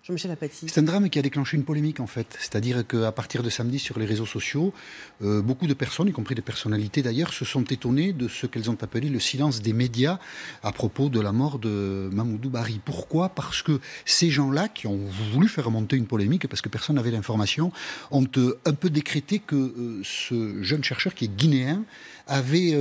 Jean-Michel Apathy. C'est un drame qui a déclenché une polémique en fait. C'est-à-dire qu'à partir de samedi sur les réseaux sociaux, beaucoup de personnes, y compris des personnalités d'ailleurs, se sont étonnées de ce qu'elles ont appelé le silence des médias à propos de la mort de Mamoudou Bari. Pourquoi? Parce que ces gens-là qui ont voulu faire remonter une polémique, parce que personne n'avait l'information, ont un peu décrété que ce jeune chercheur qui est guinéen avait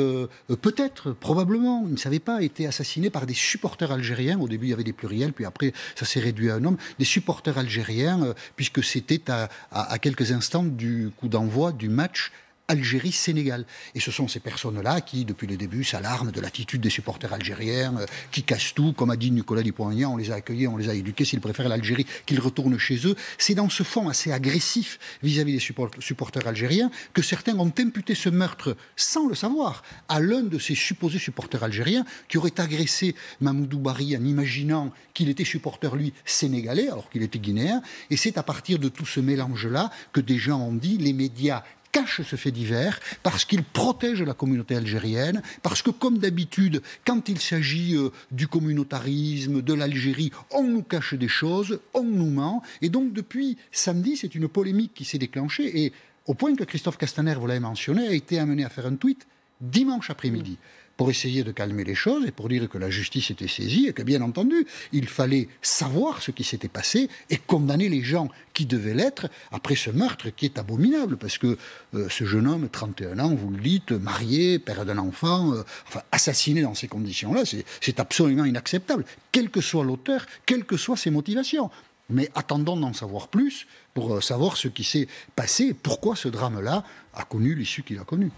peut-être, probablement, il ne savait pas, été assassiné par des supporters algériens. Au début, il y avait des pluriels, puis après, ça s'est réduit à un homme. Des supporters algériens, puisque c'était à quelques instants du coup d'envoi du match Algérie-Sénégal. Et ce sont ces personnes-là qui, depuis le début, s'alarment de l'attitude des supporters algériens, qui cassent tout. Comme a dit Nicolas Dupont-Aignan, on les a accueillis, on les a éduqués. S'ils préfèrent l'Algérie, qu'ils retournent chez eux. C'est dans ce fond assez agressif vis-à-vis des supporters algériens que certains ont imputé ce meurtre, sans le savoir, à l'un de ces supposés supporters algériens qui aurait agressé Mamoudou Bari en imaginant qu'il était supporter, lui, sénégalais, alors qu'il était guinéen. Et c'est à partir de tout ce mélange-là que des gens ont dit les médias cache ce fait divers parce qu'il protège la communauté algérienne, parce que comme d'habitude, quand il s'agit du communautarisme, de l'Algérie, on nous cache des choses, on nous ment. Et donc depuis samedi, c'est une polémique qui s'est déclenchée et au point que Christophe Castaner, vous l'avez mentionné, a été amené à faire un tweet dimanche après-midi pour essayer de calmer les choses et pour dire que la justice était saisie et que, bien entendu, il fallait savoir ce qui s'était passé et condamner les gens qui devaient l'être après ce meurtre qui est abominable. Parce que ce jeune homme, 31 ans, vous le dites, marié, père d'un enfant, enfin, assassiné dans ces conditions-là, c'est absolument inacceptable, quel que soit l'auteur, quelles que soient ses motivations. Mais attendons d'en savoir plus pour savoir ce qui s'est passé et pourquoi ce drame-là a connu l'issue qu'il a connue.